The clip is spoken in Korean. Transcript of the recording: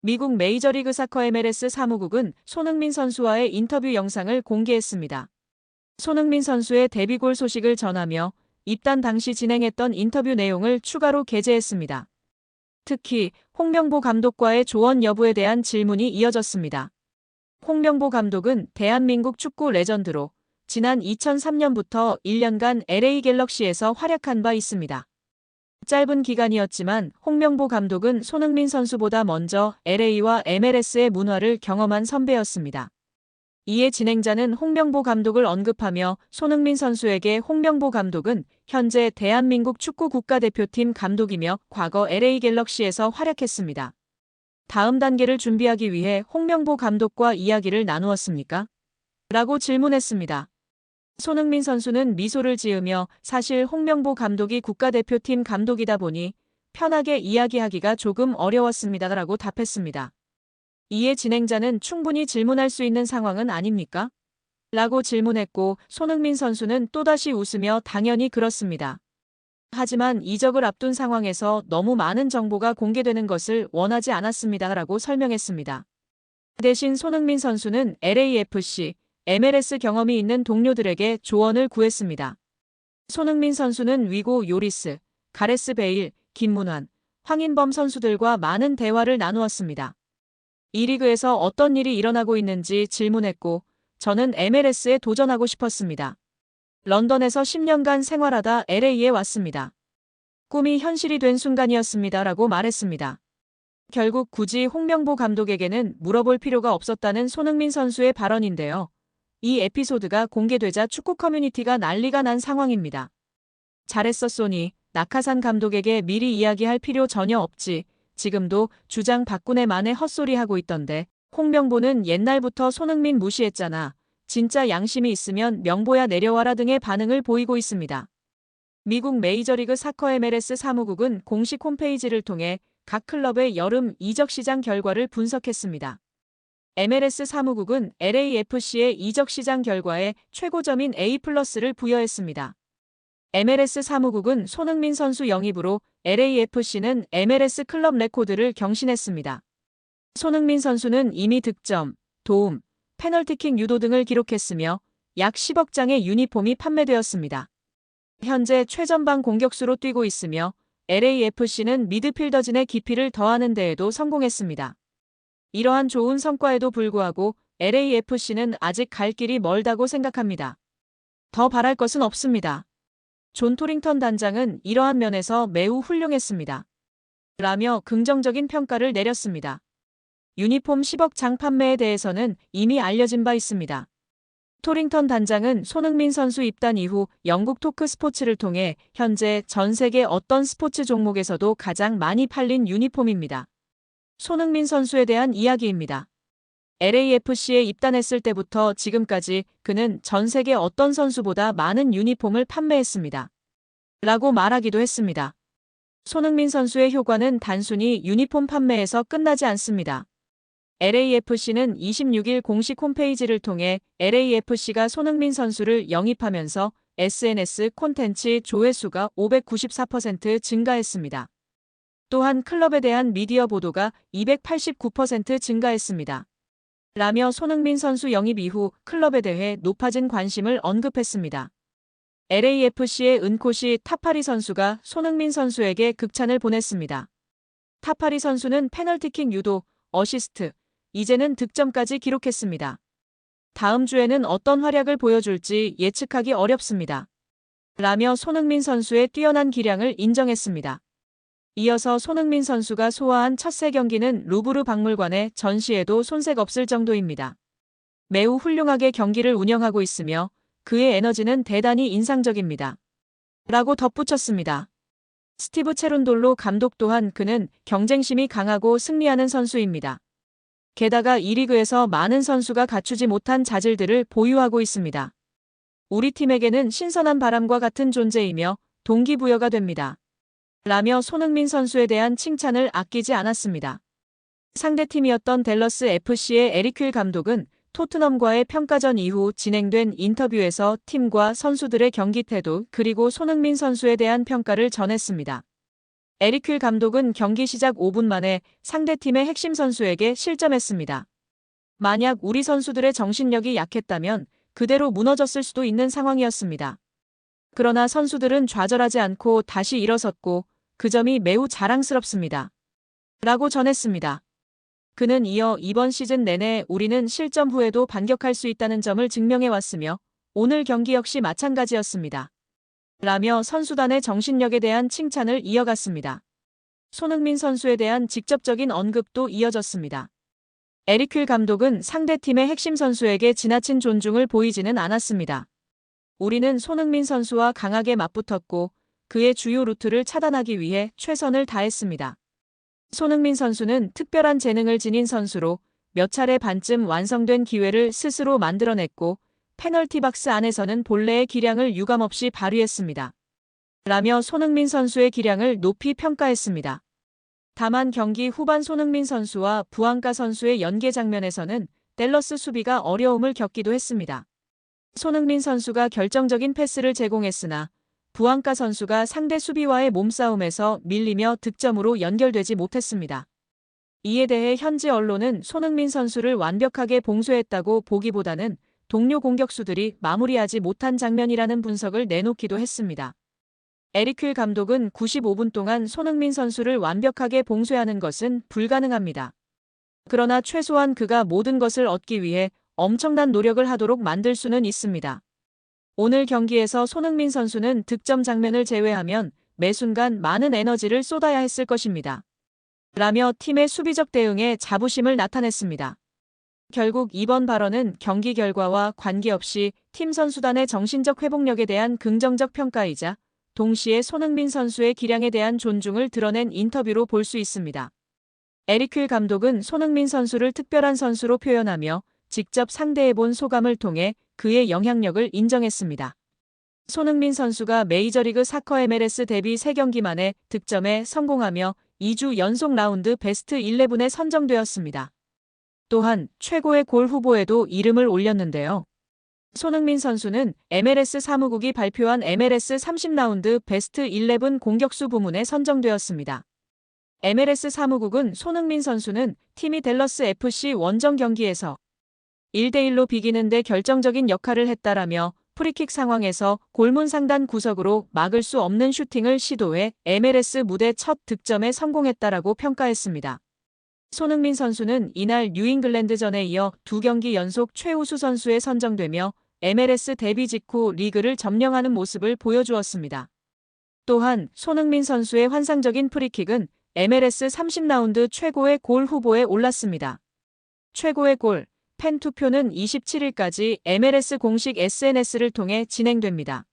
미국 메이저리그 사커 MLS 사무국은 손흥민 선수와의 인터뷰 영상을 공개했습니다. 손흥민 선수의 데뷔골 소식을 전하며 입단 당시 진행했던 인터뷰 내용을 추가로 게재했습니다. 특히 홍명보 감독과의 조언 여부에 대한 질문이 이어졌습니다. 홍명보 감독은 대한민국 축구 레전드로 지난 2003년부터 1년간 LA 갤럭시에서 활약한 바 있습니다. 짧은 기간이었지만 홍명보 감독은 손흥민 선수보다 먼저 LA와 MLS의 문화를 경험한 선배였습니다. 이에 진행자는 홍명보 감독을 언급하며 손흥민 선수에게 홍명보 감독은 현재 대한민국 축구 국가대표팀 감독이며 과거 LA 갤럭시에서 활약했습니다. 다음 단계를 준비하기 위해 홍명보 감독과 이야기를 나누었습니까? 라고 질문했습니다. 손흥민 선수는 미소를 지으며 사실 홍명보 감독이 국가대표팀 감독이다 보니 편하게 이야기하기가 조금 어려웠습니다라고 답했습니다. 이에 진행자는 충분히 질문할 수 있는 상황은 아닙니까? 라고 질문했고 손흥민 선수는 또다시 웃으며 당연히 그렇습니다. 하지만 이적을 앞둔 상황에서 너무 많은 정보가 공개되는 것을 원하지 않았습니다라고 설명했습니다. 대신 손흥민 선수는 LAFC, MLS 경험이 있는 동료들에게 조언을 구했습니다. 손흥민 선수는 위고 요리스, 가레스 베일, 김문환, 황인범 선수들과 많은 대화를 나누었습니다. 이 리그에서 어떤 일이 일어나고 있는지 질문했고 저는 MLS에 도전하고 싶었습니다. 런던에서 10년간 생활하다 LA에 왔습니다. 꿈이 현실이 된 순간이었습니다. 라고 말했습니다. 결국 굳이 홍명보 감독에게는 물어볼 필요가 없었다는 손흥민 선수의 발언인데요. 이 에피소드가 공개되자 축구 커뮤니티가 난리가 난 상황입니다. 잘했어 소니, 낙하산 감독에게 미리 이야기할 필요 전혀 없지. 지금도 주장 박군의 만에 헛소리하고 있던데. 홍명보는 옛날부터 손흥민 무시했잖아. 진짜 양심이 있으면 명보야 내려와라 등의 반응을 보이고 있습니다. 미국 메이저리그 사커 MLS 사무국은 공식 홈페이지를 통해 각 클럽의 여름 이적 시장 결과를 분석했습니다. MLS 사무국은 LAFC의 이적 시장 결과에 최고점인 A+를 부여했습니다. MLS 사무국은 손흥민 선수 영입으로 LAFC는 MLS 클럽 레코드를 경신했습니다. 손흥민 선수는 이미 득점, 도움, 페널티킥 유도 등을 기록했으며 약 10억 장의 유니폼이 판매되었습니다. 현재 최전방 공격수로 뛰고 있으며 LAFC는 미드필더진의 깊이를 더하는 데에도 성공했습니다. 이러한 좋은 성과에도 불구하고 LAFC는 아직 갈 길이 멀다고 생각합니다. 더 바랄 것은 없습니다. 존 토링턴 단장은 이러한 면에서 매우 훌륭했습니다. 라며 긍정적인 평가를 내렸습니다. 유니폼 10억 장 판매에 대해서는 이미 알려진 바 있습니다. 토링턴 단장은 손흥민 선수 입단 이후 영국 토크 스포츠를 통해 현재 전 세계 어떤 스포츠 종목에서도 가장 많이 팔린 유니폼입니다. 손흥민 선수에 대한 이야기입니다. LAFC에 입단했을 때부터 지금까지 그는 전 세계 어떤 선수보다 많은 유니폼을 판매했습니다. 라고 말하기도 했습니다. 손흥민 선수의 효과는 단순히 유니폼 판매에서 끝나지 않습니다. LAFC는 26일 공식 홈페이지를 통해 LAFC가 손흥민 선수를 영입하면서 SNS 콘텐츠 조회수가 594% 증가했습니다. 또한 클럽에 대한 미디어 보도가 289% 증가했습니다. 라며 손흥민 선수 영입 이후 클럽에 대해 높아진 관심을 언급했습니다. LAFC의 은코시 타파리 선수가 손흥민 선수에게 극찬을 보냈습니다. 타파리 선수는 페널티킥 유도, 어시스트, 이제는 득점까지 기록했습니다. 다음 주에는 어떤 활약을 보여줄지 예측하기 어렵습니다. 라며 손흥민 선수의 뛰어난 기량을 인정했습니다. 이어서 손흥민 선수가 소화한 첫 세 경기는 루브르 박물관의 전시에도 손색 없을 정도입니다. 매우 훌륭하게 경기를 운영하고 있으며 그의 에너지는 대단히 인상적입니다. 라고 덧붙였습니다. 스티브 체룬돌로 감독 또한 그는 경쟁심이 강하고 승리하는 선수입니다. 게다가 이 리그에서 많은 선수가 갖추지 못한 자질들을 보유하고 있습니다. 우리 팀에게는 신선한 바람과 같은 존재이며 동기부여가 됩니다. 라며 손흥민 선수에 대한 칭찬을 아끼지 않았습니다. 상대팀이었던 댈러스 FC의 에릭 휠 감독은 토트넘과의 평가전 이후 진행된 인터뷰에서 팀과 선수들의 경기 태도 그리고 손흥민 선수에 대한 평가를 전했습니다. 에릭 휠 감독은 경기 시작 5분 만에 상대팀의 핵심 선수에게 실점했습니다. 만약 우리 선수들의 정신력이 약했다면 그대로 무너졌을 수도 있는 상황이었습니다. 그러나 선수들은 좌절하지 않고 다시 일어섰고 그 점이 매우 자랑스럽습니다. 라고 전했습니다. 그는 이어 이번 시즌 내내 우리는 실점 후에도 반격할 수 있다는 점을 증명해왔으며 오늘 경기 역시 마찬가지였습니다. 라며 선수단의 정신력에 대한 칭찬을 이어갔습니다. 손흥민 선수에 대한 직접적인 언급도 이어졌습니다. 에릭 휠 감독은 상대팀의 핵심 선수에게 지나친 존중을 보이지는 않았습니다. 우리는 손흥민 선수와 강하게 맞붙었고 그의 주요 루트를 차단하기 위해 최선을 다했습니다. 손흥민 선수는 특별한 재능을 지닌 선수로 몇 차례 반쯤 완성된 기회를 스스로 만들어냈고 페널티 박스 안에서는 본래의 기량을 유감없이 발휘했습니다. 라며 손흥민 선수의 기량을 높이 평가했습니다. 다만 경기 후반 손흥민 선수와 부앙가 선수의 연계 장면에서는 댈러스 수비가 어려움을 겪기도 했습니다. 손흥민 선수가 결정적인 패스를 제공했으나 부앙가 선수가 상대 수비와의 몸싸움에서 밀리며 득점으로 연결되지 못했습니다. 이에 대해 현지 언론은 손흥민 선수를 완벽하게 봉쇄했다고 보기보다는 동료 공격수들이 마무리하지 못한 장면이라는 분석을 내놓기도 했습니다. 에릭 휠 감독은 95분 동안 손흥민 선수를 완벽하게 봉쇄하는 것은 불가능합니다. 그러나 최소한 그가 모든 것을 얻기 위해 엄청난 노력을 하도록 만들 수는 있습니다. 오늘 경기에서 손흥민 선수는 득점 장면을 제외하면 매 순간 많은 에너지를 쏟아야 했을 것입니다. 라며 팀의 수비적 대응에 자부심을 나타냈습니다. 결국 이번 발언은 경기 결과와 관계없이 팀 선수단의 정신적 회복력에 대한 긍정적 평가이자 동시에 손흥민 선수의 기량에 대한 존중을 드러낸 인터뷰로 볼 수 있습니다. 에릭 휠 감독은 손흥민 선수를 특별한 선수로 표현하며 직접 상대해본 소감을 통해 그의 영향력을 인정했습니다. 손흥민 선수가 메이저리그 사커 MLS 데뷔 3경기 만에 득점에 성공하며 2주 연속 라운드 베스트 11에 선정되었습니다. 또한 최고의 골 후보에도 이름을 올렸는데요. 손흥민 선수는 MLS 사무국이 발표한 MLS 30라운드 베스트 11 공격수 부문에 선정되었습니다. MLS 사무국은 손흥민 선수는 팀이 댈러스 FC 원정 경기에서 1대1로 비기는 데 결정적인 역할을 했다라며 프리킥 상황에서 골문 상단 구석으로 막을 수 없는 슈팅을 시도해 MLS 무대 첫 득점에 성공했다라고 평가했습니다. 손흥민 선수는 이날 뉴잉글랜드전에 이어 2경기 연속 최우수 선수에 선정되며 MLS 데뷔 직후 리그를 점령하는 모습을 보여주었습니다. 또한 손흥민 선수의 환상적인 프리킥은 MLS 30라운드 최고의 골 후보에 올랐습니다. 최고의 골 팬 투표는 27일까지 MLS 공식 SNS를 통해 진행됩니다.